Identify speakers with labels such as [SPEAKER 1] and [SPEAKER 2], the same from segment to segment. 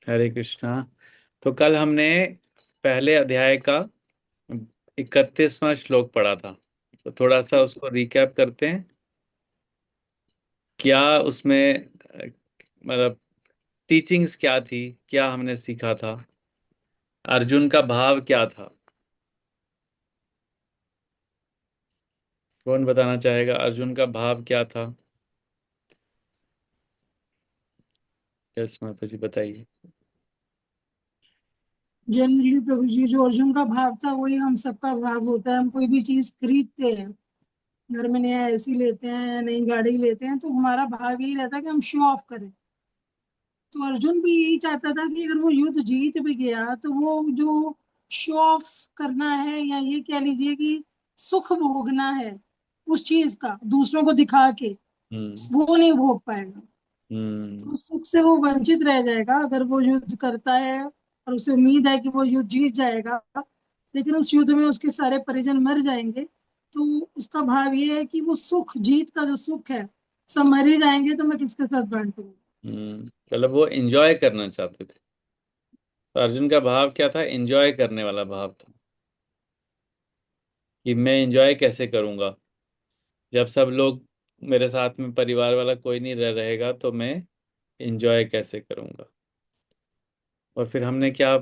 [SPEAKER 1] हरे कृष्णा। तो कल हमने पहले अध्याय का 31वां श्लोक पढ़ा था। तो थोड़ा सा उसको रिकैप करते हैं। क्या उसमें मतलब टीचिंग्स क्या थी, क्या हमने सीखा था, अर्जुन का भाव क्या था। कौन बताना चाहेगा अर्जुन का भाव क्या था? यस माता जी बताइए।
[SPEAKER 2] जनरली प्रभु जी, जो अर्जुन का भाव था वही हम सबका भाव होता है। हम कोई भी चीज खरीदते हैं, घर में नया एसी लेते हैं या नई गाड़ी लेते हैं, तो हमारा भाव यही रहता है कि हम शो ऑफ करें। तो अर्जुन भी यही चाहता था कि अगर वो युद्ध जीत भी गया तो वो जो शो ऑफ करना है, या ये कह लीजिए कि सुख भोगना है उस चीज का दूसरों को दिखा के,
[SPEAKER 1] हम्म।
[SPEAKER 2] वो नहीं भोग पाएगा।
[SPEAKER 1] हम्म।
[SPEAKER 2] तो उस सुख से वो वंचित रह जाएगा अगर वो युद्ध करता है और उसे उम्मीद है कि वो युद्ध जीत जाएगा, लेकिन उस युद्ध में उसके सारे परिजन मर जाएंगे। तो उसका भाव ये है कि वो सुख, जीत का जो सुख है, सब मर ही जाएंगे तो मैं किसके साथ बांटूंगा।
[SPEAKER 1] मतलब वो एंजॉय करना चाहते थे। तो अर्जुन का भाव क्या था? एंजॉय करने वाला भाव था कि मैं एंजॉय कैसे करूंगा जब सब लोग मेरे साथ में, परिवार वाला कोई नहीं रहेगा, तो मैं एंजॉय कैसे करूंगा। और फिर हमने क्या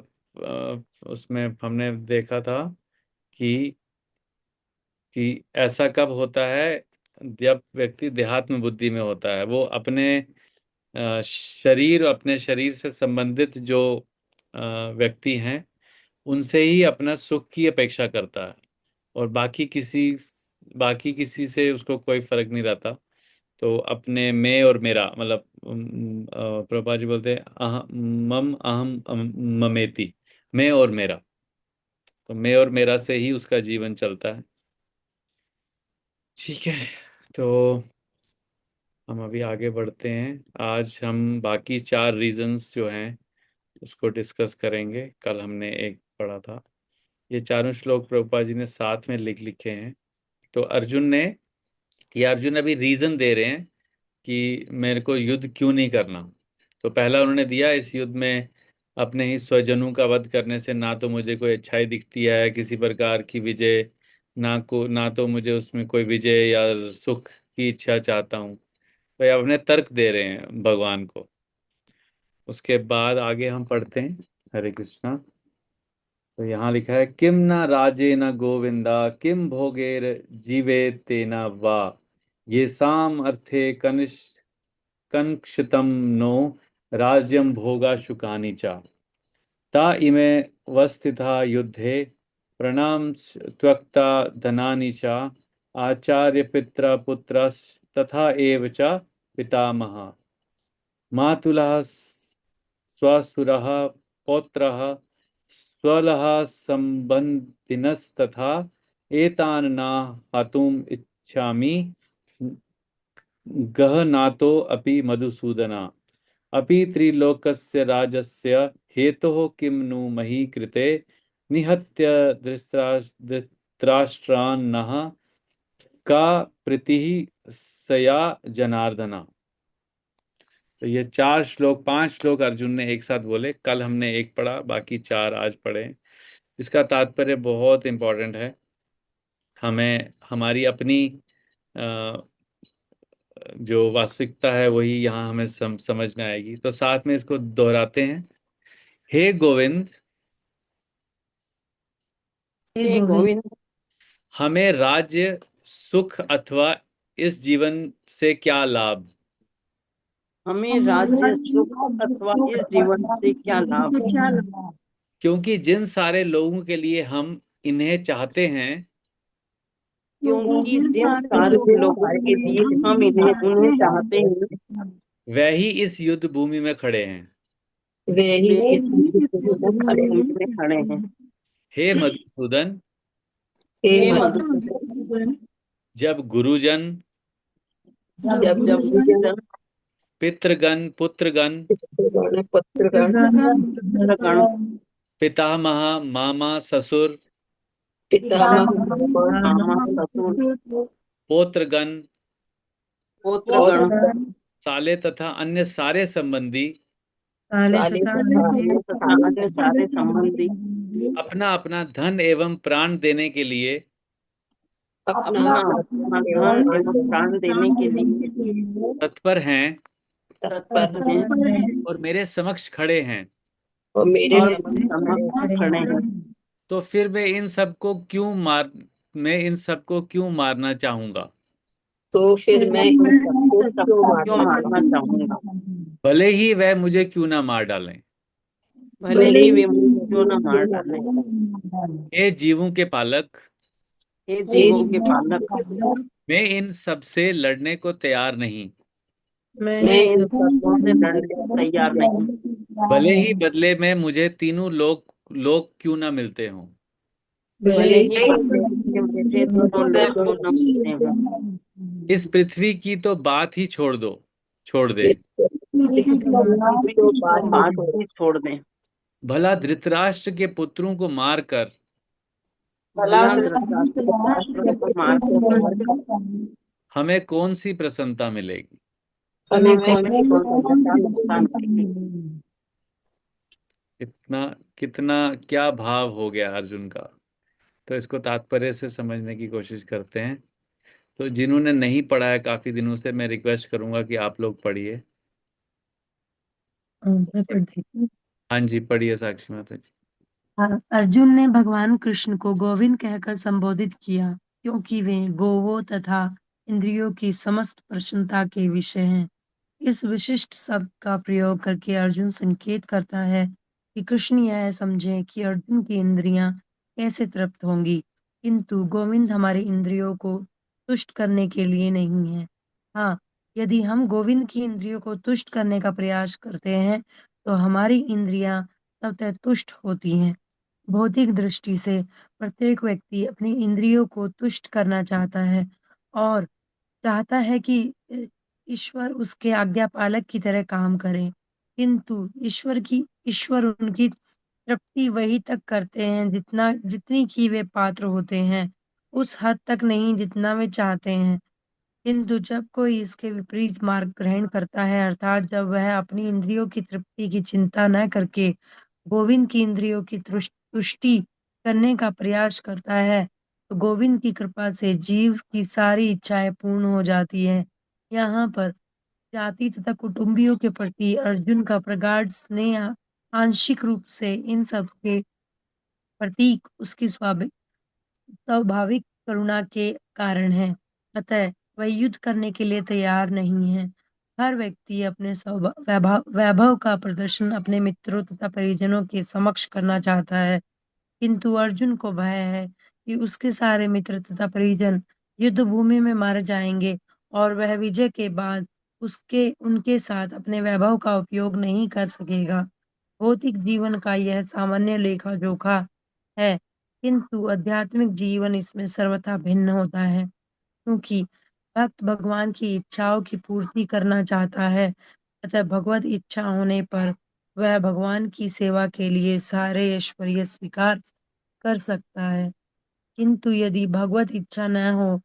[SPEAKER 1] उसमें हमने देखा था कि ऐसा कब होता है जब व्यक्ति देहात्म बुद्धि में होता है। वो अपने शरीर, अपने शरीर से संबंधित जो अ, व्यक्ति हैं उनसे ही अपना सुख की अपेक्षा करता है, और बाकी किसी से उसको कोई फर्क नहीं रहता। तो अपने मैं और मेरा मतलब प्रभुपाद जी बोलते हैं मम अहम ममेति, मैं और मेरा। तो मैं और मेरा से ही उसका जीवन चलता है। ठीक है। तो हम अभी आगे बढ़ते हैं। आज हम बाकी 4 रीजंस जो हैं उसको डिस्कस करेंगे। कल हमने एक पढ़ा था। ये चारों श्लोक प्रभुपाद जी ने साथ में लिखे हैं। तो अर्जुन अभी रीजन दे रहे हैं कि मेरे को युद्ध क्यों नहीं करना। तो पहला उन्होंने दिया, इस युद्ध में अपने ही स्वजनों का वध करने से ना तो मुझे कोई अच्छाई दिखती है, किसी प्रकार की विजय, ना तो मुझे उसमें कोई विजय या सुख की इच्छा चाहता हूँ। तो ये अपने तर्क दे रहे हैं भगवान को। उसके बाद आगे हम पढ़ते हैं। हरे कृष्णा। तो यहाँ लिखा है, किम न राजे न गोविंदा, किम भोगेर जीवे तेना वा, ये साम अर्थे कनिष्ठितम नो राज्यम भोगा शुकानि चा, ता इमे वस्थिता युद्धे प्रणाम त्वक्ता धनानि च, आचार्य पित्र पुत्र तथा एव च पितामह, मातुलः स्वसुरः पौत्रः स्वलः संबंधिनस्तथा एतान् न हतुम् इच्छामि गहनातो अपि मधुसूदना, अपि त्रिलोकस्य राजस्य हेतुः किं नु मही कृते, निहत्य धृतराष्ट्रान्नः का प्रीतिः सया जनार्दना। तो ये 5 श्लोक अर्जुन ने एक साथ बोले। कल हमने एक पढ़ा, बाकी 4 आज पढ़े। इसका तात्पर्य बहुत इंपॉर्टेंट है। हमें हमारी अपनी अ, जो वास्तविकता है वही यहाँ हमें समझ में आएगी। तो साथ में इसको दोहराते हैं। हे गोविंद,
[SPEAKER 2] हे
[SPEAKER 3] हे
[SPEAKER 2] गोविंद,
[SPEAKER 3] गोविंद,
[SPEAKER 1] हमें राज्य, सुख अथवा इस जीवन से क्या लाभ।
[SPEAKER 3] हमें
[SPEAKER 2] हमें
[SPEAKER 3] राज्य
[SPEAKER 2] राज्य
[SPEAKER 3] सुख अथवा इस जीवन से क्या लाभ।
[SPEAKER 2] से क्या लगा।
[SPEAKER 1] क्योंकि जिन सारे लोगों के लिए हम इन्हें चाहते हैं,
[SPEAKER 2] क्योंकि
[SPEAKER 3] क्योंकि
[SPEAKER 2] जिन
[SPEAKER 3] जिन
[SPEAKER 2] सारे
[SPEAKER 3] सारे
[SPEAKER 2] लोगों
[SPEAKER 3] लोगों
[SPEAKER 2] के
[SPEAKER 3] के
[SPEAKER 2] लिए
[SPEAKER 3] लिए
[SPEAKER 2] हम
[SPEAKER 3] हम
[SPEAKER 2] इन्हें
[SPEAKER 3] इन्हें
[SPEAKER 2] चाहते
[SPEAKER 3] उन्हें चाहते हैं,
[SPEAKER 2] हैं,
[SPEAKER 1] वह ही इस युद्ध भूमि में खड़े हैं।
[SPEAKER 3] वे ही
[SPEAKER 2] वे
[SPEAKER 3] इस
[SPEAKER 2] ही इस
[SPEAKER 3] युद्ध खड़े
[SPEAKER 2] भूमि में
[SPEAKER 3] में खड़े
[SPEAKER 2] खड़े
[SPEAKER 3] हैं।
[SPEAKER 2] हैं।
[SPEAKER 1] हे मधुसूदन,
[SPEAKER 3] हे
[SPEAKER 2] हे
[SPEAKER 3] मधुसूदन,
[SPEAKER 2] मधुसूदन,
[SPEAKER 1] जब गुरुजन,
[SPEAKER 2] जब
[SPEAKER 3] जब जब
[SPEAKER 2] गुरुजन,
[SPEAKER 3] गुरुजन,
[SPEAKER 1] पितृगण, पुत्रगण,
[SPEAKER 3] पितृगण, पुत्रगण,
[SPEAKER 2] पितृगण,
[SPEAKER 3] पुत्रगण,
[SPEAKER 1] पितामह, मामा, ससुर,
[SPEAKER 3] पितामह,
[SPEAKER 2] पितामह,
[SPEAKER 3] मामा,
[SPEAKER 2] मामा,
[SPEAKER 3] ससुर,
[SPEAKER 2] ससुर,
[SPEAKER 1] पौत्रगण,
[SPEAKER 3] पौत्रगण,
[SPEAKER 2] पौत्रगण,
[SPEAKER 1] साले तथा अन्य सारे संबंधी
[SPEAKER 4] साले
[SPEAKER 3] साले
[SPEAKER 4] तथा
[SPEAKER 3] तथा
[SPEAKER 4] अन्य
[SPEAKER 3] तथा अन्य सारे संबंधी
[SPEAKER 1] अपना अपना धन एवं प्राण देने के लिए
[SPEAKER 3] अपना
[SPEAKER 4] अपना
[SPEAKER 3] अपना
[SPEAKER 4] अपना
[SPEAKER 3] एवं
[SPEAKER 4] धन
[SPEAKER 3] प्राण
[SPEAKER 4] एवं
[SPEAKER 3] देने
[SPEAKER 4] प्राण देने के लिए
[SPEAKER 1] तत्पर हैं
[SPEAKER 3] तत्पर हैं
[SPEAKER 4] तत्पर है
[SPEAKER 1] और मेरे समक्ष खड़े हैं,
[SPEAKER 3] और मेरे
[SPEAKER 4] और
[SPEAKER 3] समक्ष खड़े हैं।
[SPEAKER 4] समक्ष खड़े हैं।
[SPEAKER 1] तो फिर मैं इन सबको क्यों मारना चाहूंगा?
[SPEAKER 3] तो
[SPEAKER 4] तो
[SPEAKER 3] फिर मैं इन
[SPEAKER 4] मैं इन
[SPEAKER 3] सबको क्यों
[SPEAKER 4] सबको क्यों
[SPEAKER 3] मारना
[SPEAKER 4] मारना
[SPEAKER 3] चाहूंगा?
[SPEAKER 4] चाहूंगा?
[SPEAKER 1] भले ही वह मुझे क्यों ना मार डालें।
[SPEAKER 3] भले
[SPEAKER 4] भले
[SPEAKER 3] ही
[SPEAKER 4] ही
[SPEAKER 3] वे
[SPEAKER 4] वे
[SPEAKER 3] मुझे
[SPEAKER 4] मुझे
[SPEAKER 3] क्यों
[SPEAKER 4] क्यों
[SPEAKER 3] न
[SPEAKER 4] न
[SPEAKER 3] मार
[SPEAKER 4] मार
[SPEAKER 3] डालें।
[SPEAKER 4] डालें।
[SPEAKER 1] हे जीवों के पालक,
[SPEAKER 4] हे
[SPEAKER 3] हे
[SPEAKER 4] जीवों के
[SPEAKER 3] जीवों के
[SPEAKER 4] पालक,
[SPEAKER 3] पालक,
[SPEAKER 1] मैं इन सब से लड़ने को तैयार नहीं,
[SPEAKER 4] मैं
[SPEAKER 3] मैं
[SPEAKER 4] इन
[SPEAKER 3] इन
[SPEAKER 4] सबों
[SPEAKER 3] सबों
[SPEAKER 4] से
[SPEAKER 3] से
[SPEAKER 4] लड़ने
[SPEAKER 3] लड़ने
[SPEAKER 4] को
[SPEAKER 3] को
[SPEAKER 4] तैयार
[SPEAKER 3] तैयार
[SPEAKER 4] नहीं।
[SPEAKER 1] भले ही बदले में मुझे तीनों लोग क्यों ना मिलते हों।
[SPEAKER 4] भले
[SPEAKER 3] भले
[SPEAKER 4] ही
[SPEAKER 3] ही
[SPEAKER 4] बदले में मुझे दोनों लोग क्यों न मिलते हों।
[SPEAKER 1] इस पृथ्वी की तो बात ही छोड़ दे।
[SPEAKER 3] इस
[SPEAKER 4] इस
[SPEAKER 3] इस पृथ्वी की
[SPEAKER 4] पृथ्वी
[SPEAKER 3] तो
[SPEAKER 4] की तो
[SPEAKER 3] बात ही
[SPEAKER 4] बात
[SPEAKER 3] छोड़।
[SPEAKER 4] ही छोड़ दें।
[SPEAKER 1] भला धृतराष्ट्र के पुत्रों को मारकर
[SPEAKER 4] भला धृतराष्ट्र के पुत्रों को मारकर
[SPEAKER 1] हमें कौन सी प्रसन्नता मिलेगी?
[SPEAKER 3] हमें
[SPEAKER 4] हमें
[SPEAKER 3] कौन सी
[SPEAKER 4] कौन सी
[SPEAKER 3] प्रसन्नता
[SPEAKER 4] प्रसन्नता
[SPEAKER 3] मिलेगी?
[SPEAKER 4] मिलेगी?
[SPEAKER 1] कितना कितना क्या भाव हो गया अर्जुन का। तो इसको तात्पर्य से समझने की कोशिश करते हैं। तो जिन्होंने नहीं पढ़ा है काफी दिनों से, मैं रिक्वेस्ट करूंगा कि आप लोग पढ़िए।
[SPEAKER 5] मैं पढ़ देती हूँ।
[SPEAKER 1] हाँ जी, पढ़िए साक्षी माता जी।
[SPEAKER 5] अर्जुन ने भगवान कृष्ण को गोविंद कहकर संबोधित किया, क्योंकि वे गोवों तथा इंद्रियों की समस्त प्रसन्नता के विषय हैं। इस विशिष्ट शब्द का प्रयोग करके अर्जुन संकेत करता है कि कृष्ण यह समझे कि अर्जुन की इंद्रियां कैसे तृप्त होंगी, किंतु गोविंद हमारी इंद्रियों को तुष्ट करने के लिए नहीं है। हाँ, यदि हम गोविंद की इंद्रियों को तुष्ट करने का प्रयास करते हैं तो हमारी इंद्रियां तब तक तुष्ट होती हैं। भौतिक दृष्टि से प्रत्येक व्यक्ति अपनी इंद्रियों को तुष्ट करना चाहता है और चाहता है कि ईश्वर उसके आज्ञा पालक की तरह काम करे, किंतु ईश्वर उनकी तृप्ति वही तक करते हैं जितनी की वे पात्र होते हैं, उस हद तक नहीं जितना वे चाहते हैं। किंतु जब कोई इसके विपरीत मार्ग ग्रहण करता है, अर्थात जब वह अपनी इंद्रियों की तृप्ति की चिंता न करके गोविंद की इंद्रियों की तुष्टि करने का प्रयास करता है, तो गोविंद की कृपा से जीव की सारी इच्छाएं पूर्ण हो जाती है। यहाँ पर जाति तथा कुटुंबियों के प्रति अर्जुन का प्रगाढ़ स्नेह आंशिक रूप से इन सब के प्रतीक उसकी स्वाभाविक करुणा के कारण है। अतः वह युद्ध करने के लिए तैयार नहीं है। हर व्यक्ति अपने वैभव का प्रदर्शन अपने मित्रों तथा परिजनों के समक्ष करना चाहता है, किंतु अर्जुन को भय है कि उसके सारे मित्र तथा परिजन युद्ध भूमि में मारे जाएंगे और वह विजय के बाद उसके उनके साथ अपने वैभव का उपयोग नहीं कर सकेगा। भौतिक जीवन का यह सामान्य लेखा जोखा है, किंतु आध्यात्मिक जीवन इसमें सर्वथा भिन्न होता है, क्योंकि भक्त भगवान की इच्छाओं की पूर्ति करना चाहता है। अतः भगवत इच्छा होने पर वह भगवान की सेवा के लिए सारे ऐश्वर्य स्वीकार कर सकता है, किंतु यदि भगवत इच्छा न हो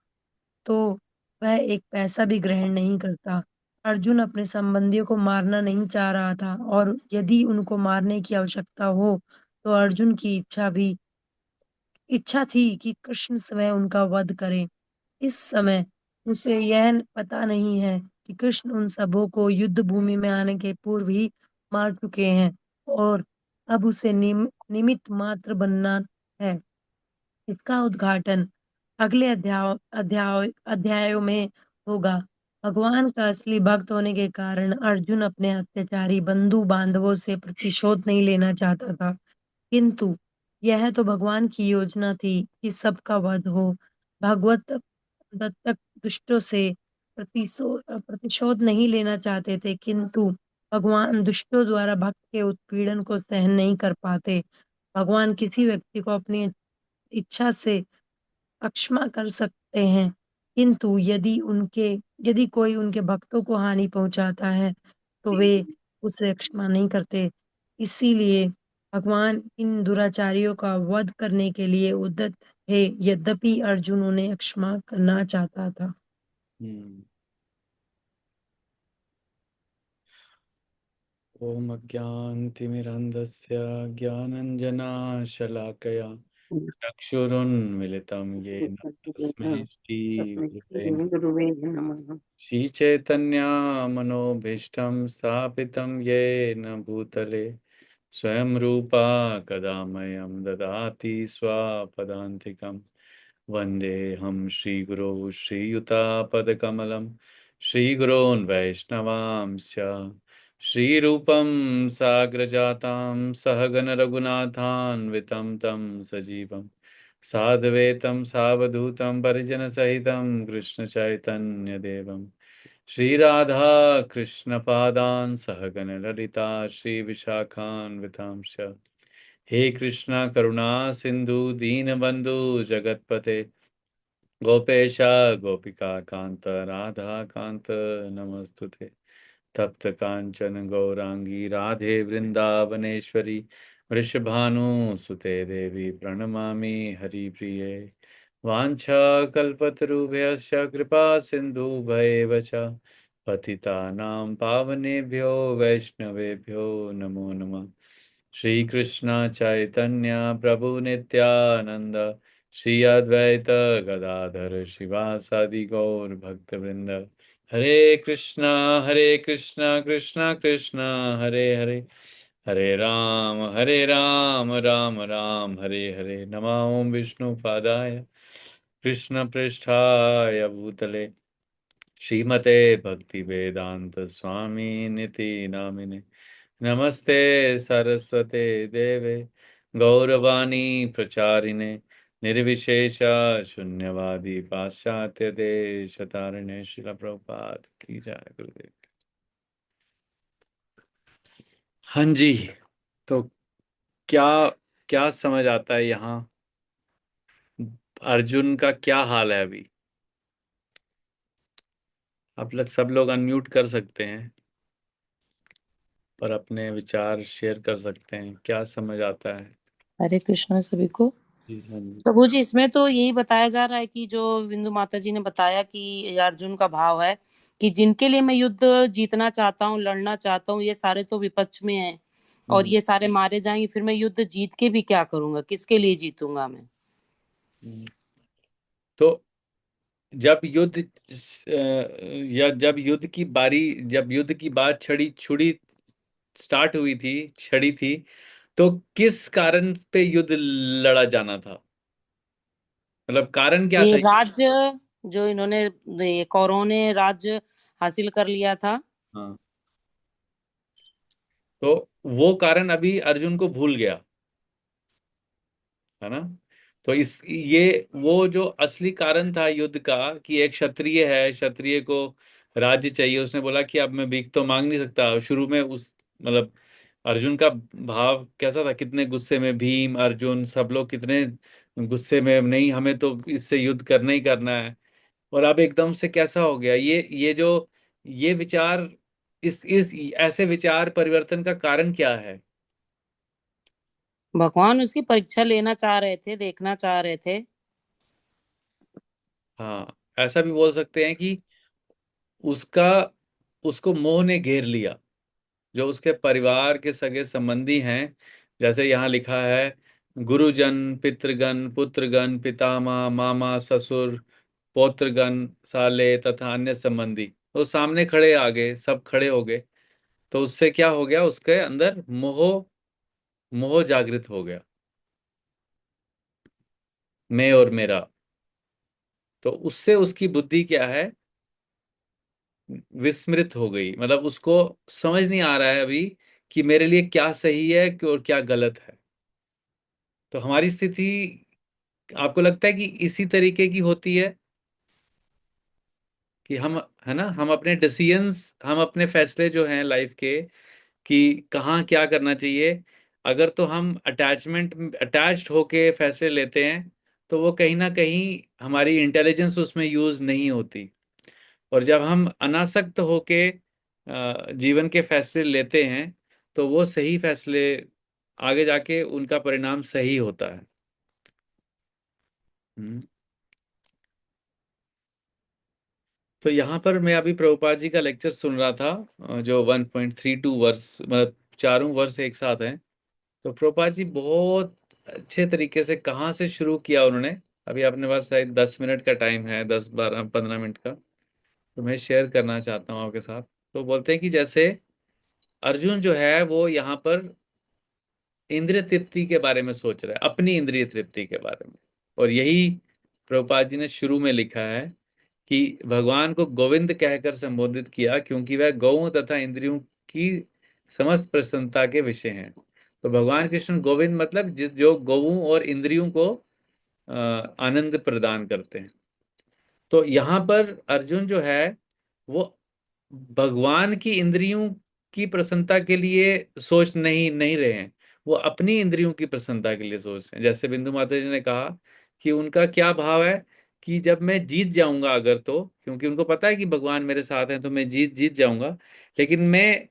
[SPEAKER 5] तो वह एक पैसा भी ग्रहण नहीं करता। अर्जुन अपने संबंधियों को मारना नहीं चाह रहा था, और यदि उनको मारने की आवश्यकता हो तो अर्जुन की इच्छा थी कि कृष्ण स्वयं उनका वध करें। इस समय उसे यह पता नहीं है कि कृष्ण उन सबों को युद्ध भूमि में आने के पूर्व ही मार चुके हैं और अब उसे निमित्त मात्र बनना है। इसका उद्घाटन अगले अध्यायों में होगा। भगवान का असली भक्त होने के कारण अर्जुन अपने अत्याचारी बंधु बांधवों से प्रतिशोध नहीं लेना चाहता था, किंतु यह तो भगवान की योजना थी कि सबका वध हो। भगवत दत्तक दुष्टों से प्रतिशोध नहीं लेना चाहते थे, किंतु भगवान दुष्टों द्वारा भक्त के उत्पीड़न को सहन नहीं कर पाते। भगवान किसी व्यक्ति को अपनी इच्छा से अक्षमा कर सकते हैं, किंतु यदि कोई उनके भक्तों को हानि पहुंचाता है तो वे उसे क्षमा नहीं करते। इसीलिए भगवान इन दुराचारियों का वध करने के लिए उद्यत है, यद्यपि अर्जुन उन्हें क्षमा करना चाहता था।
[SPEAKER 1] हम्म। ओम अज्ञानतिमिरन्धस्य ज्ञानञ्जनाशलाकया चक्षुरुन्मिलितं येन तस्मै श्रीगुरुवे
[SPEAKER 3] गुरुवे नमः।
[SPEAKER 1] श्रीचैतन्यमनोभीष्टं स्थापितं येन भूतले स्वयं रूपा कदा मह्यं ददाति स्वपदान्तिकं वन्देऽहं श्रीगुरो श्रीयुतापदकमलं श्रीगुरोन् वैष्णवांश्च श्रीरूपं साग्रजातां सहगण रघुनाथान्वितं तं सजीवं साद्वैतं सावधूतं परिजनसहितं कृष्णचैतन्यदेवं श्रीराधा कृष्णपादान् सहगण ललिता श्रीविशाखान्वितांश्च हे कृष्णा करुणा सिंधु दीनबंधु जगतपते गोपेश गोपिका कांत राधा कांत नमस्तुते तप्त कांचन गौरांगी राधे वृंदावनेश्वरी वृषभानुसुते देवी प्रणमामि हरिप्रिये वाञ्छाकल्पतरुभ्यश्च कृपा सिन्धुभ्येव च पतितानां पावनेभ्यो वैष्णवेभ्यो नमो नमः श्रीकृष्ण चैतन्य प्रभु नित्यानंद श्री अद्वैत गदाधर शिवासादि गौर भक्तवृंद हरे कृष्णा कृष्णा कृष्णा हरे हरे हरे राम राम राम हरे हरे नमः ओं विष्णु पादाय कृष्ण पृष्ठाय भूतले श्रीमते भक्ति वेदांत स्वामी निति नामिने नमस्ते सरस्वते देवे गौरवाणी प्रचारिणे निर्विशेष शून्यवादी पाश्चात्य देशतारिणे शिला प्रभुपाद की जय गुरुदेव। हाँ जी, तो क्या क्या समझ आता है यहाँ? अर्जुन का क्या हाल है अभी? आप लोग सब लोग अनम्यूट कर सकते हैं और अपने विचार शेयर कर सकते हैं। क्या समझ आता है?
[SPEAKER 4] हरे कृष्णा सभी को।
[SPEAKER 1] जी हाँ जी।
[SPEAKER 4] प्रभु जी, इसमें तो यही बताया जा रहा है कि जो बिंदु माता जी ने बताया कि अर्जुन का भाव है कि जिनके लिए मैं युद्ध जीतना चाहता हूँ, लड़ना चाहता हूँ, ये सारे तो विपक्ष में हैं और ये सारे मारे जाएंगे, फिर मैं युद्ध जीत के भी क्या करूंगा, किसके लिए जीतूंगा मैं।
[SPEAKER 1] तो जब युद्ध या जब युद्ध की बात छड़ी छुड़ी स्टार्ट हुई थी, छड़ी थी, तो किस कारण पे युद्ध लड़ा जाना था? मतलब कारण क्या
[SPEAKER 4] ये
[SPEAKER 1] था?
[SPEAKER 4] राज्य जो इन्होंने, ये कौरवों ने राज्य हासिल कर लिया था।
[SPEAKER 1] हाँ, तो वो कारण अभी अर्जुन को भूल गया, है ना? तो इस ये वो जो असली कारण था युद्ध का कि एक क्षत्रिय है, क्षत्रिय को राज्य चाहिए। उसने बोला कि अब मैं भीख तो मांग नहीं सकता। शुरू में उस मतलब अर्जुन का भाव कैसा था? कितने गुस्से में भीम, अर्जुन, सब लोग कितने गुस्से में, नहीं हमें तो इससे युद्ध करना ही करना है। और अब एकदम से कैसा हो गया? ये विचार, इस ऐसे विचार परिवर्तन का कारण क्या है?
[SPEAKER 4] भगवान उसकी परीक्षा लेना चाह रहे थे, देखना चाह रहे थे।
[SPEAKER 1] हाँ, ऐसा भी बोल सकते हैं कि उसका उसको मोह ने घेर लिया। जो उसके परिवार के सगे संबंधी हैं, जैसे यहाँ लिखा है, गुरुजन, पितृगण, पुत्रगण, पितामह, मामा, ससुर, पौत्रगण, साले तथा अन्य संबंधी, तो सामने खड़े आ गए, सब खड़े हो गए। तो उससे क्या हो गया? उसके अंदर मोह मोह जागृत हो गया, मैं और मेरा। तो उससे उसकी बुद्धि क्या है? विस्मृत हो गई। मतलब उसको समझ नहीं आ रहा है अभी कि मेरे लिए क्या सही है और क्या गलत है। तो हमारी स्थिति, आपको लगता है कि इसी तरीके की होती है कि हम, है ना, हम अपने डिसीजंस, हम अपने फैसले जो हैं लाइफ के, कि कहाँ क्या करना चाहिए, अगर तो हम अटैच्ड होके फैसले लेते हैं, तो वो कहीं ना कहीं हमारी इंटेलिजेंस उसमें यूज नहीं होती। और जब हम अनासक्त होके जीवन के फैसले लेते हैं, तो वो सही फैसले, आगे जाके उनका परिणाम सही होता है। हम्म। तो यहाँ पर मैं अभी प्रभुपाद जी का लेक्चर सुन रहा था, जो 1.32 वर्ष, मतलब चारों वर्ष एक साथ हैं। तो प्रभुपाद जी बहुत अच्छे तरीके से कहाँ से शुरू किया उन्होंने। अभी अपने पास शायद 10 मिनट का टाइम है, 10 12 15 मिनट का, तो मैं शेयर करना चाहता हूँ आपके साथ। तो बोलते हैं कि जैसे अर्जुन जो है वो यहाँ पर इंद्रिय तृप्ति के बारे में सोच रहा है, अपनी इंद्रिय तृप्ति के बारे में। और यही प्रभुपाद जी ने शुरू में लिखा है कि भगवान को गोविंद कहकर संबोधित किया क्योंकि वह गौओं तथा इंद्रियों की समस्त प्रसन्नता के विषय हैं। तो भगवान कृष्ण गोविंद मतलब जिस जो गौओं और इंद्रियों को आनंद प्रदान करते हैं। तो यहाँ पर अर्जुन जो है वो भगवान की इंद्रियों की प्रसन्नता के लिए सोच नहीं रहे हैं, वो अपनी इंद्रियों की प्रसन्नता के लिए सोच रहे हैं। जैसे बिंदु माता जी ने कहा कि उनका क्या भाव है कि जब मैं जीत जाऊंगा अगर, तो क्योंकि उनको पता है कि भगवान मेरे साथ हैं तो मैं जीत जीत जाऊंगा, लेकिन मैं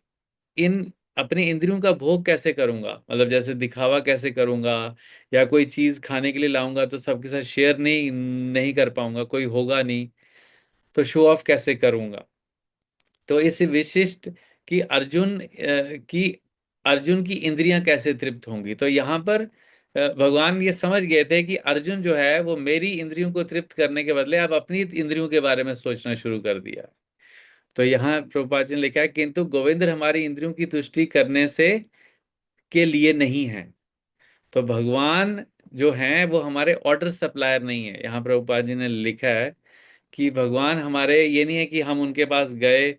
[SPEAKER 1] इन अपनी इंद्रियों का भोग कैसे करूंगा, मतलब जैसे दिखावा कैसे करूंगा, या कोई चीज खाने के लिए लाऊंगा तो सबके साथ शेयर नहीं नहीं कर पाऊंगा, कोई होगा नहीं, तो शो ऑफ कैसे करूंगा। तो इस विशिष्ट कि अर्जुन की इंद्रियां कैसे तृप्त होंगी। तो यहाँ पर भगवान ये समझ गए थे कि अर्जुन जो है वो मेरी इंद्रियों को तृप्त करने के बदले अब अपनी इंद्रियों के बारे में सोचना शुरू कर दिया। तो यहाँ प्रभुपाद जी ने लिखा है किंतु गोविंद हमारी इंद्रियों की तुष्टि करने से के लिए नहीं है। तो भगवान जो है वो हमारे ऑर्डर सप्लायर नहीं है। यहाँ प्रभुपाद जी ने लिखा है कि भगवान हमारे, ये नहीं है कि हम उनके पास गए,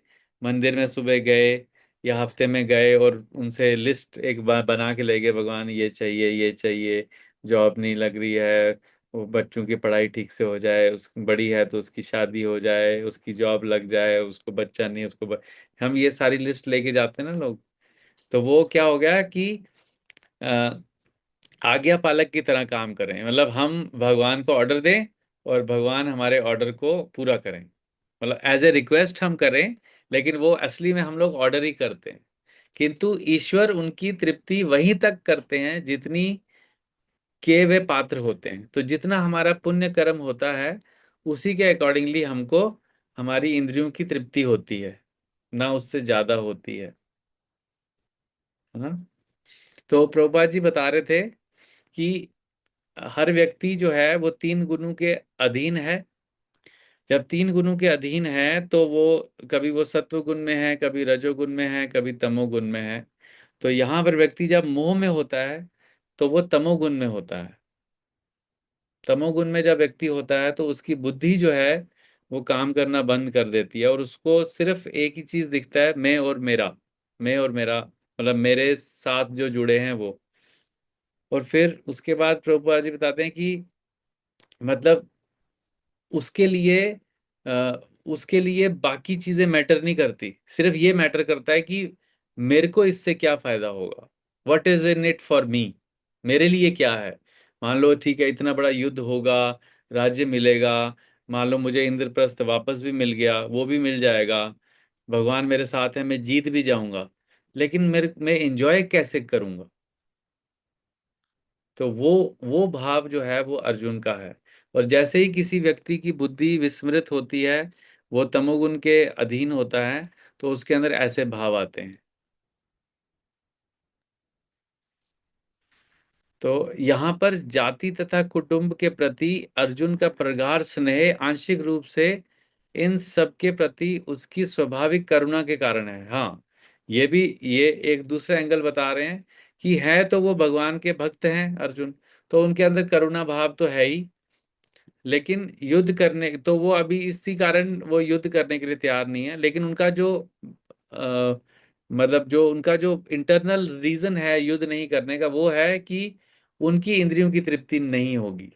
[SPEAKER 1] मंदिर में सुबह गए या हफ्ते में गए और उनसे लिस्ट एक बार बना के ले गए, भगवान ये चाहिए ये चाहिए, जॉब नहीं लग रही है, वो बच्चों की पढ़ाई ठीक से हो जाए, उस बड़ी है तो उसकी शादी हो जाए, उसकी जॉब लग जाए, उसको बच्चा नहीं हम ये सारी लिस्ट लेके जाते हैं ना लोग। तो वो क्या हो गया कि आज्ञा पालक की तरह काम करें, मतलब हम भगवान को ऑर्डर दें और भगवान हमारे ऑर्डर को पूरा करें, मतलब एज ए रिक्वेस्ट हम करें, लेकिन वो असली में हम लोग ऑर्डर ही करते हैं। किंतु ईश्वर उनकी तृप्ति वहीं तक करते हैं जितनी के वे पात्र होते हैं। तो जितना हमारा पुण्य कर्म होता है उसी के अकॉर्डिंगली हमको हमारी इंद्रियों की तृप्ति होती है, ना उससे ज्यादा होती है ना। तो प्रभुपाद जी बता रहे थे कि हर व्यक्ति जो है वो 3 गुणों के अधीन है। जब 3 गुणों के अधीन है तो वो कभी वो सत्व गुण में है, कभी रजोगुण में है, कभी तमोगुण में है। तो यहाँ पर व्यक्ति जब मोह में होता है तो वो तमोगुण में होता है। तमोगुण में जब व्यक्ति होता है तो उसकी बुद्धि जो है वो काम करना बंद कर देती है और उसको सिर्फ एक ही चीज दिखता है, मैं और मेरा, मैं और मेरा, मतलब मेरे साथ जो जुड़े हैं वो। और फिर उसके बाद प्रभुपाद जी बताते हैं कि मतलब उसके लिए अ, उसके लिए बाकी चीजें मैटर नहीं करती, सिर्फ ये मैटर करता है कि मेरे को इससे क्या फायदा होगा, what is in it for me, मेरे लिए क्या है। मान लो ठीक है इतना बड़ा युद्ध होगा, राज्य मिलेगा, मान लो मुझे इंद्रप्रस्थ वापस भी मिल गया, वो भी मिल जाएगा, भगवान मेरे साथ है, मैं जीत भी जाऊंगा, लेकिन मैं एंजॉय कैसे करूंगा। तो वो भाव जो है वो अर्जुन का है। और जैसे ही किसी व्यक्ति की बुद्धि विस्मृत होती है, वो तमोगुण के अधीन होता है, तो उसके अंदर ऐसे भाव आते हैं। तो यहाँ पर जाति तथा कुटुंब के प्रति अर्जुन का प्रगाढ़ स्नेह आंशिक रूप से इन सब के प्रति उसकी स्वाभाविक करुणा के कारण है। हाँ, ये एक दूसरा एंगल बता रहे हैं कि है तो वो भगवान के भक्त हैं अर्जुन, तो उनके अंदर करुणा भाव तो है ही, लेकिन युद्ध करने तो वो अभी इसी कारण वो युद्ध करने के लिए तैयार नहीं है। लेकिन उनका जो अ, मतलब जो उनका जो इंटरनल रीजन है युद्ध नहीं करने का, वो है कि उनकी इंद्रियों की तृप्ति नहीं होगी।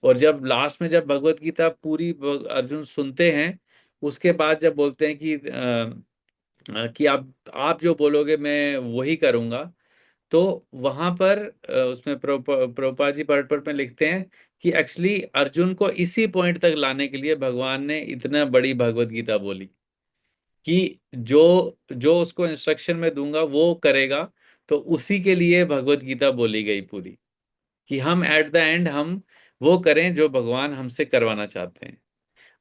[SPEAKER 1] और जब लास्ट में जब भगवत गीता पूरी अर्जुन सुनते हैं, उसके बाद जब बोलते हैं कि आप जो बोलोगे मैं वही करूंगा, तो वहां पर उसमें प्रभुपाद जी पढ़ में लिखते हैं कि एक्चुअली अर्जुन को इसी पॉइंट तक लाने के लिए भगवान ने इतना बड़ी भगवत गीता बोली कि जो जो उसको इंस्ट्रक्शन में दूंगा वो करेगा। तो उसी के लिए भगवत गीता बोली गई पूरी, कि हम एट द एंड हम वो करें जो भगवान हमसे करवाना चाहते हैं।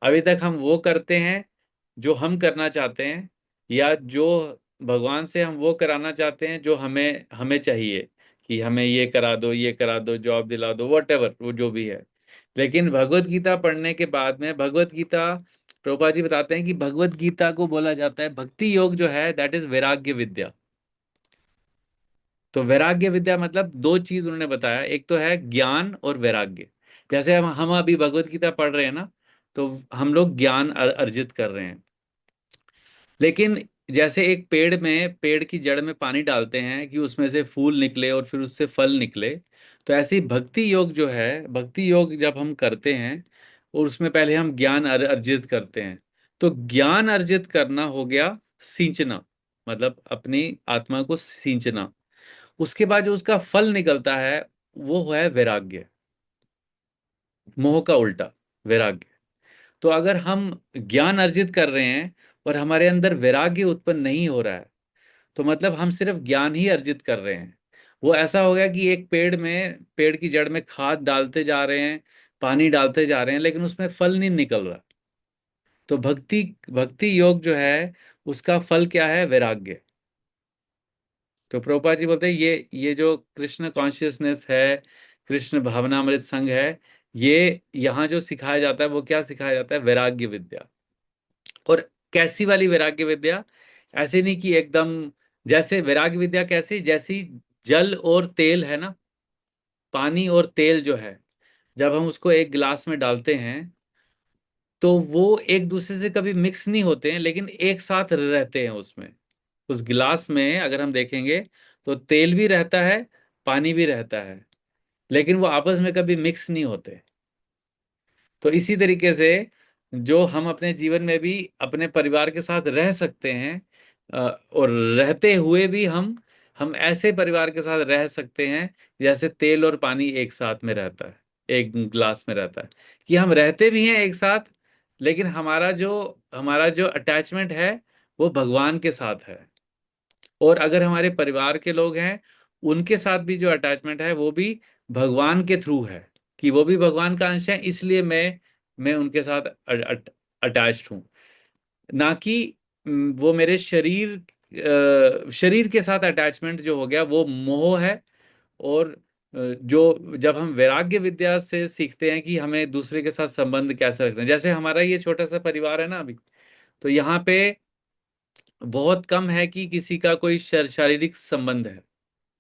[SPEAKER 1] अभी तक हम वो करते हैं जो हम करना चाहते हैं, या जो भगवान से हम वो कराना चाहते हैं जो हमें हमें चाहिए, कि हमें ये करा दो, ये करा दो, जॉब दिला दो, वट एवर, वो जो भी है। लेकिन भगवत गीता पढ़ने के बाद में, भगवत गीता, प्रभुपाद जी बताते हैं कि भगवत गीता को बोला जाता है भक्ति योग जो है, दैट इज वैराग्य विद्या। तो वैराग्य विद्या मतलब दो चीज उन्होंने बताया, एक तो है ज्ञान और वैराग्य। जैसे हम अभी भगवत गीता पढ़ रहे हैं ना, तो हम लोग ज्ञान अर्जित कर रहे हैं। लेकिन जैसे एक पेड़ में, पेड़ की जड़ में पानी डालते हैं कि उसमें से फूल निकले और फिर उससे फल निकले, तो ऐसे ही भक्ति योग जो है, भक्ति योग जब हम करते हैं और उसमें पहले हम ज्ञान अर्जित करते हैं। तो ज्ञान अर्जित करना हो गया सींचना, मतलब अपनी आत्मा को सींचना। उसके बाद जो उसका फल निकलता है वो है वैराग्य, मोह का उल्टा वैराग्य। तो अगर हम ज्ञान अर्जित कर रहे हैं और हमारे अंदर वैराग्य उत्पन्न नहीं हो रहा है, तो मतलब हम सिर्फ ज्ञान ही अर्जित कर रहे हैं। वो ऐसा हो गया कि एक पेड़ में, पेड़ की जड़ में खाद डालते जा रहे हैं, पानी डालते जा रहे हैं, लेकिन उसमें फल नहीं निकल रहा। तो भक्ति भक्ति योग जो है, उसका फल क्या है? वैराग्य। तो प्रभुपाद जी बोलते हैं ये जो कृष्ण कॉन्शियसनेस है, कृष्ण भावनामृत संघ है, ये यहाँ जो सिखाया जाता है वो क्या सिखाया जाता है? वैराग्य विद्या। और कैसी वाली वैराग्य विद्या? ऐसे नहीं कि एकदम, जैसे वैराग्य विद्या कैसी, जैसी जल और तेल है ना, पानी और तेल जो है, जब हम उसको एक गिलास में डालते हैं तो वो एक दूसरे से कभी मिक्स नहीं होते हैं, लेकिन एक साथ रहते हैं उसमें। उस गिलास में अगर हम देखेंगे तो तेल भी रहता है, पानी भी रहता है, लेकिन वो आपस में कभी मिक्स नहीं होते। तो इसी तरीके से जो हम अपने जीवन में भी अपने परिवार के साथ रह सकते हैं, और रहते हुए भी हम ऐसे परिवार के साथ रह सकते हैं जैसे तेल और पानी एक साथ में रहता है, एक ग्लास में रहता है, कि हम रहते भी हैं एक साथ, लेकिन हमारा जो अटैचमेंट है वो भगवान के साथ है। और अगर हमारे परिवार के लोग हैं, उनके साथ भी जो अटैचमेंट है वो भी भगवान के थ्रू है, कि वो भी भगवान का अंश है, इसलिए मैं उनके साथ अटैच्ड हूँ। ना कि वो मेरे शरीर के साथ अटैचमेंट जो हो गया वो मोह है। और जो जब हम वैराग्य विद्या से सीखते हैं कि हमें दूसरे के साथ संबंध कैसे रखना है, जैसे हमारा ये छोटा सा परिवार है ना अभी, तो यहाँ पे बहुत कम है कि किसी का कोई शारीरिक संबंध है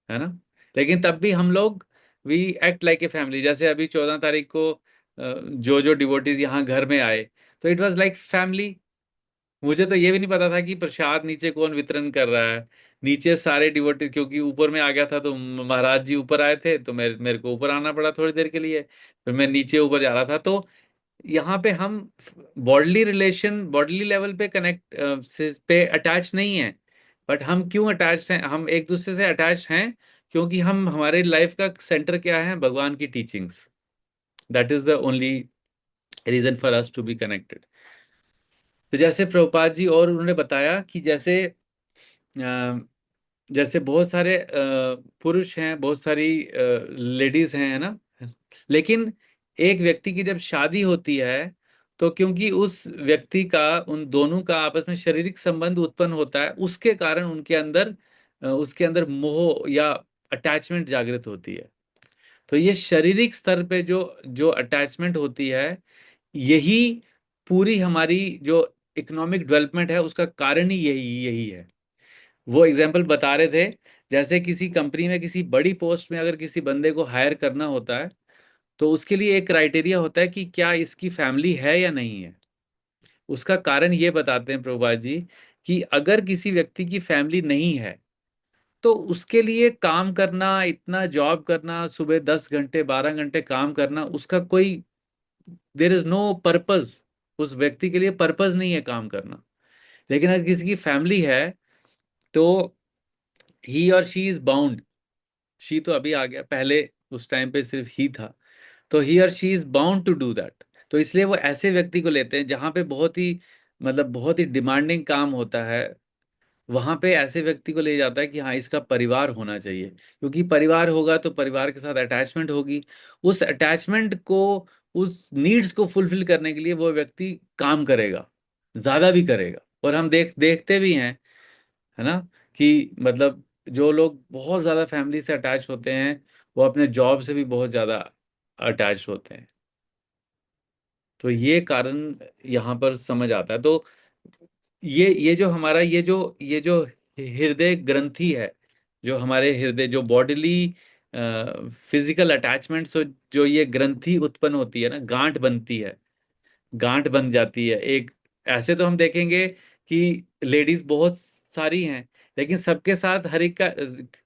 [SPEAKER 1] ना। लेकिन तब भी हम लोग, we act like a family. जैसे अभी 14 तारीख को जो जो डिवोटीज यहाँ घर में आए, तो इट वाज लाइक फैमिली। मुझे तो ये भी नहीं पता था कि प्रसाद नीचे कौन वितरण कर रहा है। नीचे सारे डिवोटी, क्योंकि ऊपर में आ गया था तो महाराज जी ऊपर आए थे, तो मेरे को ऊपर आना पड़ा थोड़ी देर के लिए। फिर मैं नीचे ऊपर जा रहा था, तो यहाँ पे हम बॉडली रिलेशन, बॉडली लेवल पे कनेक्ट पे अटैच नहीं है। बट हम क्यों अटैच हैं? हम एक दूसरे से अटैच हैं क्योंकि हम, हमारे लाइफ का सेंटर क्या है? भगवान की teachings. That is the only reason for us to be connected. तो जैसे प्रभुपाद जी और उन्होंने बताया कि जैसे बहुत सारे पुरुष हैं, बहुत सारी लेडीज हैं, है ना। लेकिन एक व्यक्ति की जब शादी होती है, तो क्योंकि उस व्यक्ति का, उन दोनों का आपस में शारीरिक संबंध उत्पन्न होता है, उसके कारण उसके अंदर मोह या अटैचमेंट जागृत होती है। तो ये शारीरिक स्तर पे जो जो अटैचमेंट होती है, यही पूरी हमारी जो इकोनॉमिक डेवलपमेंट है उसका कारण ही यही यही है। वो एग्जाम्पल बता रहे थे, जैसे किसी कंपनी में किसी बड़ी पोस्ट में अगर किसी बंदे को हायर करना होता है, तो उसके लिए एक क्राइटेरिया होता है कि क्या इसकी फैमिली है या नहीं है। उसका कारण ये बताते हैं प्रभुपाद जी कि अगर किसी व्यक्ति की फैमिली नहीं है, तो उसके लिए काम करना, इतना जॉब करना, सुबह 10 घंटे 12 घंटे काम करना, उसका कोई, देर इज नो पर्पज। उस व्यक्ति के लिए पर्पज नहीं है काम करना। लेकिन अगर किसी की फैमिली है, तो ही और शी इज बाउंड, शी तो अभी आ गया, पहले उस टाइम पे सिर्फ ही था, तो ही और she is bound to do that. तो इसलिए वो ऐसे व्यक्ति को लेते हैं जहां पे बहुत ही, मतलब बहुत ही डिमांडिंग काम होता है। वहां पे ऐसे व्यक्ति को ले जाता है कि हाँ, इसका परिवार होना चाहिए, क्योंकि परिवार होगा तो परिवार के साथ अटैचमेंट होगी। उस अटैचमेंट को, उस नीड्स को फुलफिल करने के लिए वो व्यक्ति काम करेगा, ज्यादा भी करेगा। और हम देखते भी हैं, है ना, कि मतलब जो लोग बहुत ज्यादा फैमिली से अटैच होते हैं वो अपने जॉब से भी बहुत ज्यादा अटैच होते हैं। तो ये कारण यहाँ पर समझ आता है। तो ये जो हमारा ये जो हृदय ग्रंथि है, जो हमारे हृदय जो बॉडीली फिजिकल अटैचमेंट्स, जो ये ग्रंथि उत्पन्न होती है ना, गांठ बनती है, गांठ बन जाती है एक। ऐसे तो हम देखेंगे कि लेडीज बहुत सारी हैं, लेकिन सबके साथ हर एक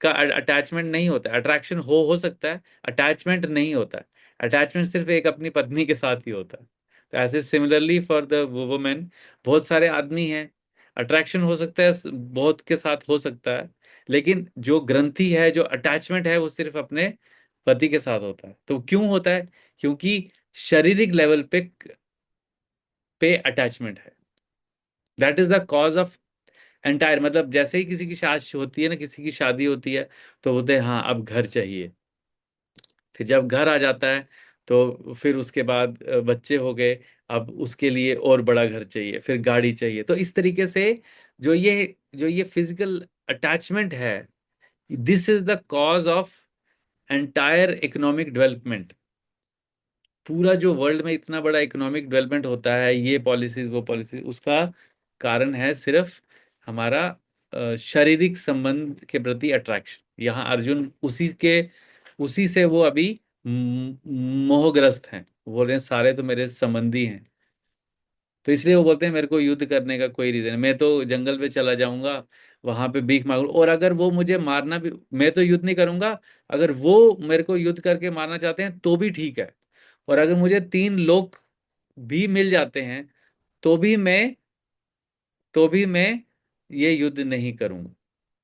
[SPEAKER 1] का अटैचमेंट नहीं होता। अट्रैक्शन हो सकता है, अटैचमेंट नहीं होता है। अटैचमेंट सिर्फ एक अपनी पत्नी के साथ ही होता है। तो ऐसे सिमिलरली फॉर द वुमेन, बहुत सारे आदमी हैं, अट्रैक्शन हो सकता है, बहुत के साथ हो सकता है, लेकिन जो ग्रंथि है, जो अटैचमेंट है, वो सिर्फ अपने पति के साथ होता है। तो क्यों होता है? क्योंकि शारीरिक लेवल पे अटैचमेंट है। That is the cause of entire. मतलब जैसे ही किसी की शादी होती है ना, किसी की शादी होती है, तो बोलते हैं हाँ अब घर चाहिए। फिर जब घर आ जाता है तो फिर उसके बाद बच्चे हो गए, अब उसके लिए और बड़ा घर चाहिए, फिर गाड़ी चाहिए। तो इस तरीके से जो ये फिजिकल अटैचमेंट है, this is the cause of entire economic development. पूरा जो वर्ल्ड में इतना बड़ा इकोनॉमिक डेवलपमेंट होता है, ये पॉलिसीज वो पॉलिसीज, उसका कारण है सिर्फ हमारा शारीरिक संबंध के प्रति अट्रैक्शन। यहाँ अर्जुन उसी से वो अभी मोहग्रस्त हैं। वो बोल रहे हैं सारे तो मेरे संबंधी हैं। तो इसलिए वो बोलते हैं मेरे को युद्ध करने का कोई रीजन, मैं तो जंगल में चला जाऊंगा, वहां पे भीख मांगू, और अगर वो मुझे मारना भी, मैं तो युद्ध नहीं करूंगा। अगर वो मेरे को युद्ध करके मारना चाहते हैं तो भी ठीक है, और अगर मुझे 3 लोग भी मिल जाते हैं तो भी मैं ये युद्ध नहीं करूंगा।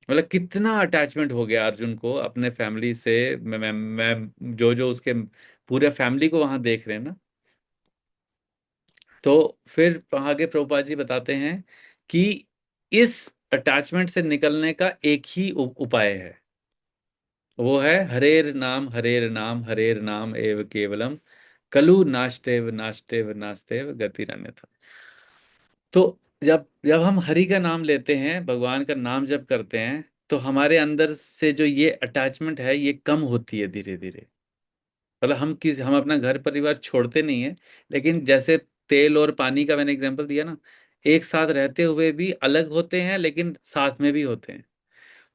[SPEAKER 1] मतलब कितना अटैचमेंट हो गया अर्जुन को अपने फैमिली से। मैं जो जो उसके पूरे फैमिली को वहां देख रहे हैं ना। तो फिर आगे प्रभुपाद जी बताते हैं कि इस अटैचमेंट से निकलने का एक ही उपाय है। वो है हरेर नाम हरेर नाम एव केवलम, कलु नास्तेव नास्तेव नास्तेव गतिरन्यथा। तो जब जब हम हरि का नाम लेते हैं, भगवान का नाम जब करते हैं, तो हमारे अंदर से जो ये अटैचमेंट है ये कम होती है धीरे धीरे। मतलब हम अपना घर परिवार छोड़ते नहीं है, लेकिन जैसे तेल और पानी का मैंने एग्जांपल दिया ना, एक साथ रहते हुए भी अलग होते हैं लेकिन साथ में भी होते हैं।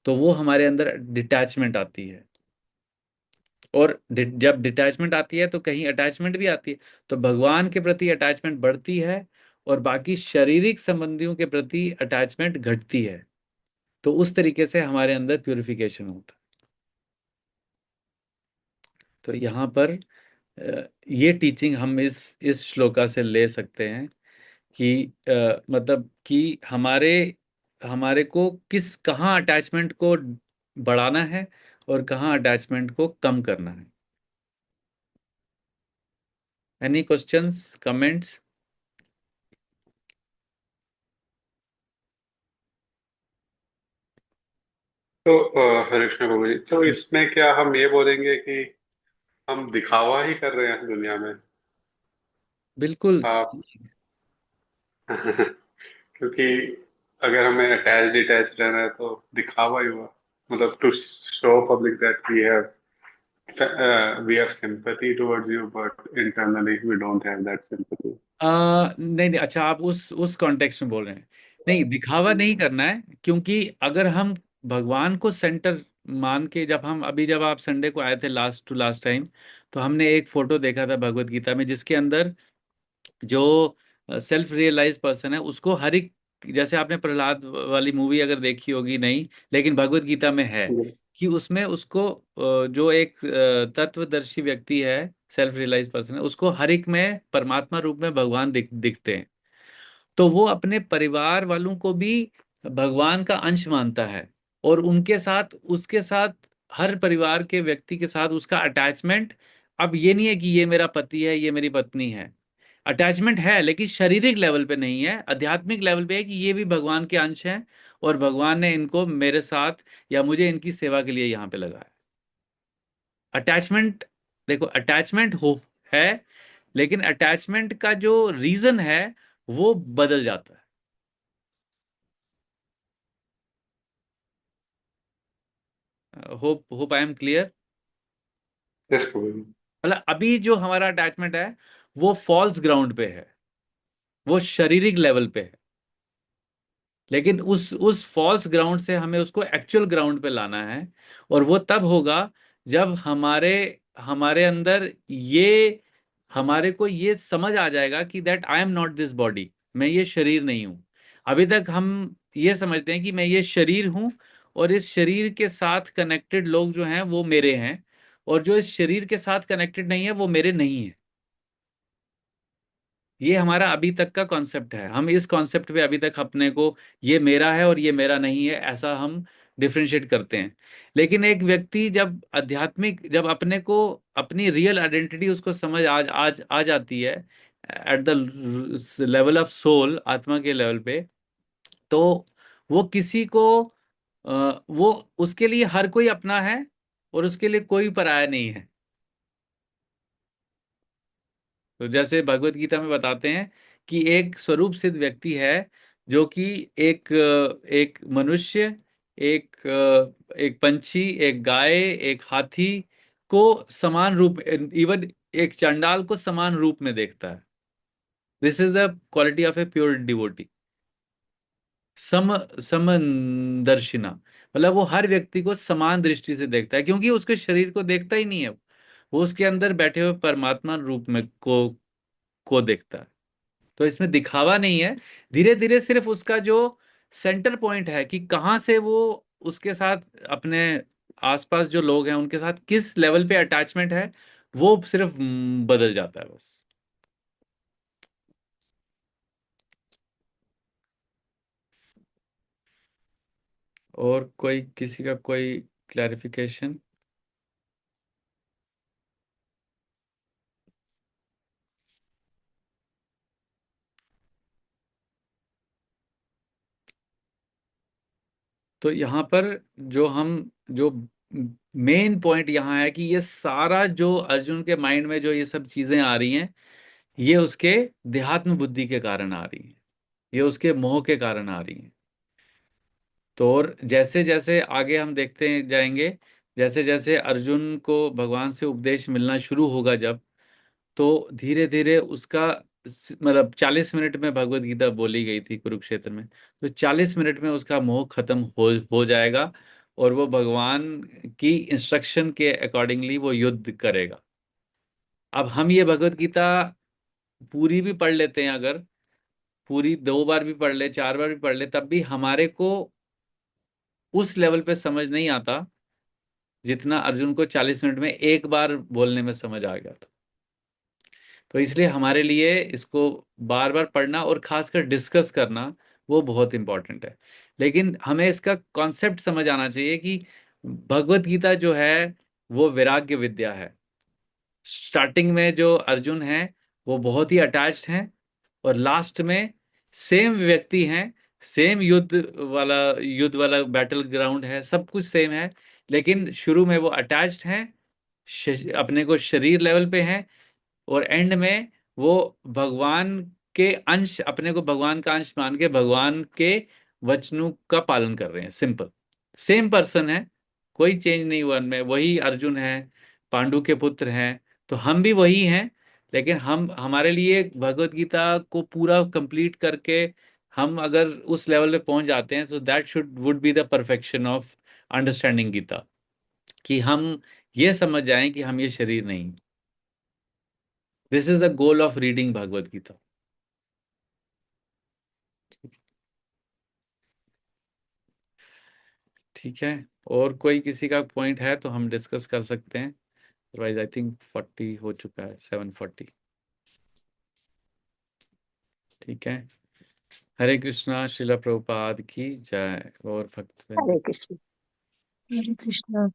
[SPEAKER 1] तो वो हमारे अंदर डिटैचमेंट आती है। और जब डिटैचमेंट आती है तो कहीं अटैचमेंट भी आती है। तो भगवान के प्रति अटैचमेंट बढ़ती है और बाकी शारीरिक संबंधियों के प्रति अटैचमेंट घटती है। तो उस तरीके से हमारे अंदर प्यूरिफिकेशन होता है। तो यहाँ पर ये टीचिंग हम इस श्लोका से ले सकते हैं कि मतलब कि हमारे हमारे को कहाँ अटैचमेंट को बढ़ाना है और कहाँ अटैचमेंट को कम करना है। Any questions, comments?
[SPEAKER 6] तो हरे कृष्ण प्रभु जी, तो इसमें क्या हम ये बोलेंगे कि हम दिखावा ही कर रहे हैं दुनिया में?
[SPEAKER 1] बिल्कुल।
[SPEAKER 6] आप क्योंकि अगर हमें अटैच डिटैच रहना है तो दिखावा ही हुआ, मतलब to show public that we have sympathy towards you, but internally we don't have that sympathy.
[SPEAKER 1] नहीं नहीं, अच्छा आप उस कॉन्टेक्स्ट में बोल रहे हैं। नहीं, दिखावा नहीं करना है, क्योंकि अगर हम भगवान को सेंटर मान के, जब आप संडे को आए थे लास्ट टू लास्ट टाइम, तो हमने एक फोटो देखा था भगवत गीता में, जिसके अंदर जो सेल्फ रियलाइज पर्सन है उसको हर एक, जैसे आपने प्रहलाद वाली मूवी अगर देखी होगी, नहीं, लेकिन भगवत गीता में है कि उसमें उसको जो एक तत्वदर्शी व्यक्ति है, सेल्फ रियलाइज पर्सन है, उसको हर एक में परमात्मा रूप में भगवान दिखते हैं। तो वो अपने परिवार वालों को भी भगवान का अंश मानता है, और उनके साथ, उसके साथ, हर परिवार के व्यक्ति के साथ उसका अटैचमेंट, अब ये नहीं है कि ये मेरा पति है, ये मेरी पत्नी है। अटैचमेंट है लेकिन शारीरिक लेवल पे नहीं है, आध्यात्मिक लेवल पे है कि ये भी भगवान के अंश हैं, और भगवान ने इनको मेरे साथ या मुझे इनकी सेवा के लिए यहाँ पे लगाया। अटैचमेंट, देखो अटैचमेंट है, लेकिन अटैचमेंट का जो रीजन है वो बदल जाता है। Hope hope I am clear.
[SPEAKER 6] Yes Prabhu ji.
[SPEAKER 1] मतलब अभी जो हमारा अटैचमेंट है वो फॉल्स ग्राउंड पे है, वो शारीरिक लेवल पे है, लेकिन उस फॉल्स ग्राउंड से हमें उसको एक्चुअल ग्राउंड पे लाना है। और वो तब होगा जब हमारे हमारे अंदर ये हमारे को ये समझ आ जाएगा कि that I am not this body, मैं ये शरीर नहीं हूं। अभी तक हम ये समझते हैं कि मैं ये शरीर हूं, और इस शरीर के साथ कनेक्टेड लोग जो हैं वो मेरे हैं, और जो इस शरीर के साथ कनेक्टेड नहीं है वो मेरे नहीं है। ये हमारा अभी तक का कॉन्सेप्ट है। हम इस कॉन्सेप्ट पे अभी तक अपने को ये मेरा है और ये मेरा नहीं है ऐसा हम डिफरेंशिएट करते हैं। लेकिन एक व्यक्ति जब आध्यात्मिक, जब अपने को अपनी रियल आइडेंटिटी उसको समझ आज आज आ जाती है at the level of soul, आत्मा के लेवल पे, तो वो किसी को वो उसके लिए हर कोई अपना है और उसके लिए कोई पराया नहीं है। तो जैसे भगवत गीता में बताते हैं कि एक स्वरूप सिद्ध व्यक्ति है जो कि एक एक मनुष्य, एक एक पंछी, एक गाय, एक हाथी को समान रूप, इवन एक चांडाल को समान रूप में देखता है। This is the quality of a pure devotee. सम समदर्शिना, मतलब वो हर व्यक्ति को समान दृष्टि से देखता है, क्योंकि उसके शरीर को देखता ही नहीं है, वो उसके अंदर बैठे हुए परमात्मा रूप में को देखता है। तो इसमें दिखावा नहीं है। धीरे धीरे सिर्फ उसका जो सेंटर पॉइंट है कि कहाँ से वो उसके साथ अपने आसपास जो लोग हैं उनके साथ किस लेवल पे अटैचमेंट है, वो सिर्फ बदल जाता है बस। और कोई किसी का कोई क्लैरिफिकेशन? तो यहाँ पर जो मेन पॉइंट यहाँ है कि ये सारा जो अर्जुन के माइंड में जो ये सब चीजें आ रही हैं, ये उसके देहात्म बुद्धि के कारण आ रही हैं, ये उसके मोह के कारण आ रही हैं। तो और जैसे जैसे आगे हम देखते जाएंगे, जैसे जैसे अर्जुन को भगवान से उपदेश मिलना शुरू होगा जब, तो धीरे धीरे उसका मतलब 40 मिनट में भगवत गीता बोली गई थी कुरुक्षेत्र में, तो 40 मिनट में उसका मोह खत्म हो जाएगा, और वो भगवान की इंस्ट्रक्शन के अकॉर्डिंगली वो युद्ध करेगा। अब हम ये भगवत गीता पूरी भी पढ़ लेते हैं, अगर पूरी 2 बार भी पढ़ ले, 4 बार भी पढ़ ले, तब भी हमारे को उस लेवल पे समझ नहीं आता जितना अर्जुन को 40 मिनट में एक बार बोलने में समझ आ गया था। तो इसलिए हमारे लिए इसको बार बार पढ़ना और खासकर डिस्कस करना वो बहुत इंपॉर्टेंट है। लेकिन हमें इसका कॉन्सेप्ट समझ आना चाहिए कि भगवत गीता जो है वो वैराग्य विद्या है। स्टार्टिंग में जो अर्जुन है वो बहुत ही अटैच्ड हैं, और लास्ट में सेम व्यक्ति हैं, सेम युद्ध वाला बैटल ग्राउंड है, सब कुछ सेम है, लेकिन शुरू में वो अटैच्ड हैं, अपने को शरीर लेवल पे हैं, और एंड में वो भगवान के अंश, अपने को भगवान का अंश मान के भगवान के वचनों का पालन कर रहे हैं। सिंपल सेम पर्सन है, कोई चेंज नहीं हुआ उनमें, वही अर्जुन है, पांडु के पुत्र हैं, तो हम भी वही हैं। लेकिन हम हमारे लिए भगवत गीता को पूरा कंप्लीट करके हम अगर उस लेवल पे पहुंच जाते हैं, तो that should would be the perfection of understanding Gita, कि हम ये समझ जाएं कि हम ये शरीर नहीं। This is the goal of reading Bhagavad Gita. ठीक है, और कोई किसी का पॉइंट है तो हम डिस्कस कर सकते हैं, अदरवाइज आई थिंक 40 हो चुका है, 7:40। ठीक है, हरे कृष्णा, श्रीला प्रभुपाद की जय, और भक्त
[SPEAKER 3] हरे कृष्ण।
[SPEAKER 5] हरे कृष्णा।